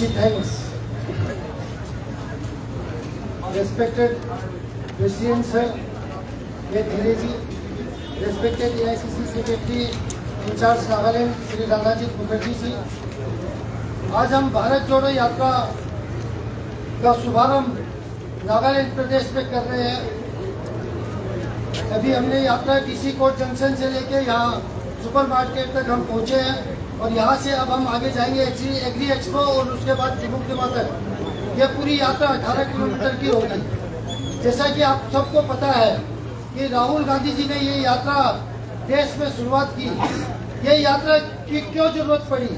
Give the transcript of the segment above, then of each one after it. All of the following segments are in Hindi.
जी थैंक्स रेस्पेक्टेड प्रेसिडेंट सर ए धीरे जी, respected AICC secretary in charge Nagaland Shri Rangajit Mukherjee ji, आज हम भारत जोड़ो यात्रा का शुभारंभ नागालैंड प्रदेश में कर रहे हैं। अभी हमने यात्रा डीसी कोर्ट जंक्शन से लेके यहाँ सुपर मार्केट तक हम पहुँचे हैं और यहाँ से अब हम आगे जाएंगे एग्री एक्सपो और उसके बाद टिमुकदिमा तक। यह पूरी यात्रा 18 किलोमीटर की होगी। जैसा कि आप सबको पता है कि राहुल गांधी जी ने ये यात्रा देश में शुरुआत की। ये यात्रा की क्यों जरूरत पड़ी?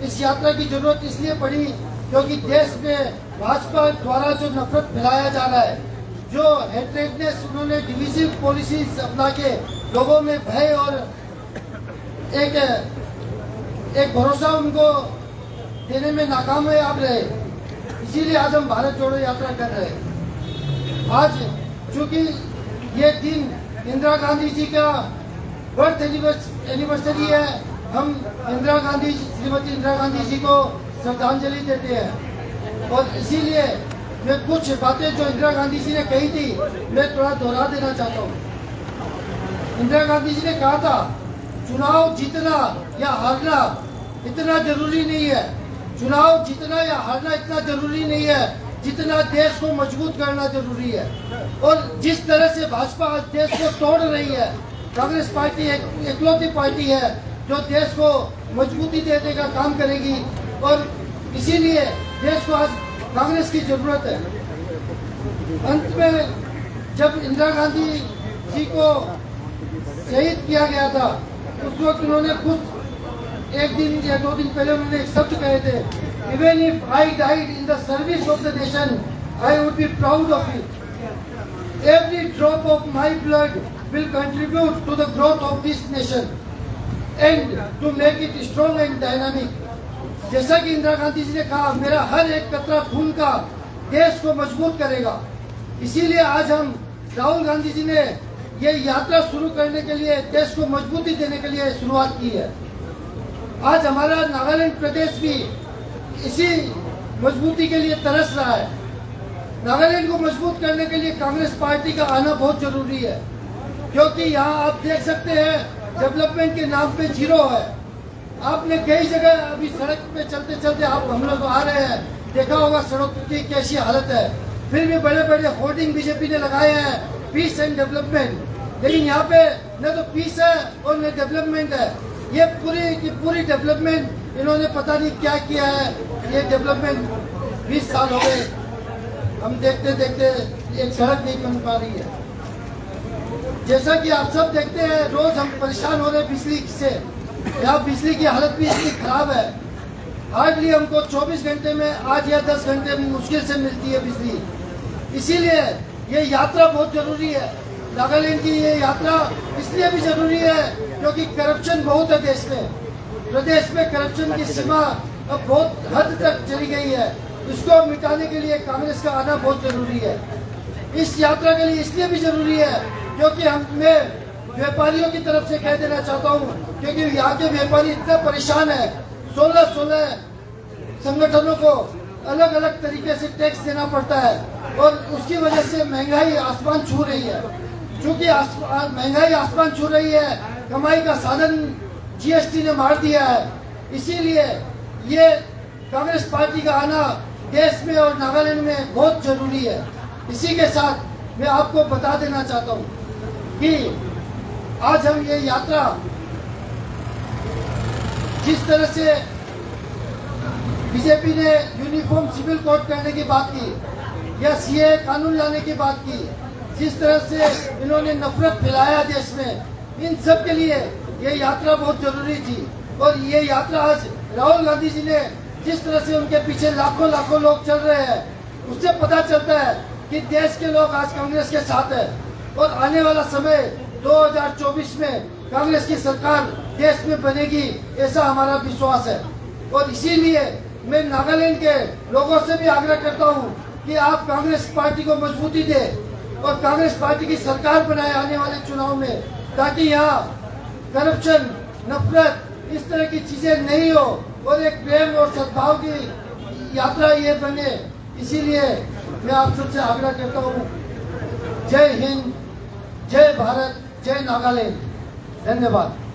इस यात्रा की जरूरत इसलिए पड़ी क्योंकि देश में भाजपा द्वारा जो नफरत फैलाया जा रहा है, जो हेट्रेडनेस, उन्होंने डिविजिव पॉलिसीज अपना के लोगों में भय और एक भरोसा उनको देने में नाकामयाब रहे, इसीलिए आज हम भारत जोड़ो यात्रा कर रहे हैं। आज चूंकि ये दिन इंदिरा गांधी जी का बर्थ एनिवर्सरी है, हम श्रीमती इंदिरा गांधी जी को श्रद्धांजलि देते हैं और इसीलिए मैं कुछ बातें जो इंदिरा गांधी जी ने कही थी मैं थोड़ा दोहरा देना चाहता हूँ। इंदिरा गांधी जी ने कहा था, चुनाव जीतना या हारना इतना जरूरी नहीं है। चुनाव जीतना या हारना इतना जरूरी नहीं है जितना देश को मजबूत करना जरूरी है। और जिस तरह से भाजपा आज देश को तोड़ रही है, कांग्रेस पार्टी एकलौती पार्टी है जो देश को मजबूती देने का काम करेगी और इसीलिए देश को आज कांग्रेस की जरूरत है। अंत में जब इंदिरा गांधी जी को शहीद किया गया था, उस वक्त उन्होंने कुछ एक दिन या 2 दिन पहले उन्होंने एक शब्द कहे थे, even if I died in the service of the nation I would be proud of it. Every drop of my blood will contribute to the growth of this nation and to make it strong and dynamic. जैसा कि इंदिरा गांधी जी ने कहा, मेरा हर एक कतरा खून का देश को मजबूत करेगा। इसीलिए आज हम राहुल गांधी जी ने ये यात्रा शुरू करने के लिए, देश को मजबूती देने के लिए शुरुआत की है। आज हमारा नागालैंड प्रदेश भी इसी मजबूती के लिए तरस रहा है। नागालैंड को मजबूत करने के लिए कांग्रेस पार्टी का आना बहुत जरूरी है, क्योंकि यहाँ आप देख सकते हैं डेवलपमेंट के नाम पे जीरो है। आपने कई जगह अभी सड़क पे चलते चलते आप हम लोग आ रहे हैं, देखा होगा सड़क की कैसी हालत है। फिर भी बड़े बड़े होर्डिंग बीजेपी ने लगाए हैं, पीस एंड डेवलपमेंट, लेकिन यहाँ पे न तो पीस है और न डेवलपमेंट है। ये पूरी डेवलपमेंट इन्होंने पता नहीं क्या किया है। ये डेवलपमेंट 20 साल हो गए, हम देखते देखते एक सड़क नहीं बन पा रही है। जैसा कि आप सब देखते हैं, रोज हम परेशान हो रहे हैं बिजली से। यहाँ बिजली की हालत भी इतनी खराब है, हार्डली हमको 24 घंटे में 8 या 10 घंटे मुश्किल से मिलती है बिजली। इसीलिए ये यात्रा बहुत जरूरी है। नागालैंड की ये यात्रा इसलिए भी जरूरी है क्योंकि करप्शन बहुत है देश में। प्रदेश में करप्शन की सीमा अब बहुत हद तक चली गई है। इसको मिटाने के लिए कांग्रेस का आना बहुत जरूरी है। इस यात्रा के लिए इसलिए भी जरूरी है क्योंकि मैं व्यापारियों की तरफ से कह देना चाहता हूँ, क्योंकि यहाँ के व्यापारी इतने परेशान है। 16 संगठनों को अलग अलग तरीके से टैक्स देना पड़ता है और उसकी वजह से महंगाई आसमान छू रही है। क्योंकि महंगाई आसमान छू रही है, कमाई का साधन जीएसटी ने मार दिया है। इसीलिए ये कांग्रेस पार्टी का आना देश में और नागालैंड में बहुत जरूरी है। इसी के साथ मैं आपको बता देना चाहता हूँ कि आज हम ये यात्रा जिस तरह से बीजेपी ने यूनिफॉर्म सिविल कोड करने की बात की या सीए कानून लाने की बात की, जिस तरह से इन्होंने नफरत फैलाया देश में, इन सब के लिए ये यात्रा बहुत जरूरी थी। और ये यात्रा आज राहुल गांधी जी ने जिस तरह से उनके पीछे लाखों लोग चल रहे हैं, उससे पता चलता है कि देश के लोग आज कांग्रेस के साथ है। और आने वाला समय 2024 में कांग्रेस की सरकार देश में बनेगी, ऐसा हमारा विश्वास है। और इसीलिए मैं नागालैंड के लोगों से भी आग्रह करता हूं कि आप कांग्रेस पार्टी को मजबूती दें और कांग्रेस पार्टी की सरकार बनाए आने वाले चुनाव में, ताकि यहाँ करप्शन, नफरत, इस तरह की चीजें नहीं हो और एक प्रेम और सद्भाव की यात्रा ये बने, इसीलिए मैं आप सबसे आग्रह करता हूँ, जय हिंद, जय भारत, जय नागालैंड। धन्यवाद।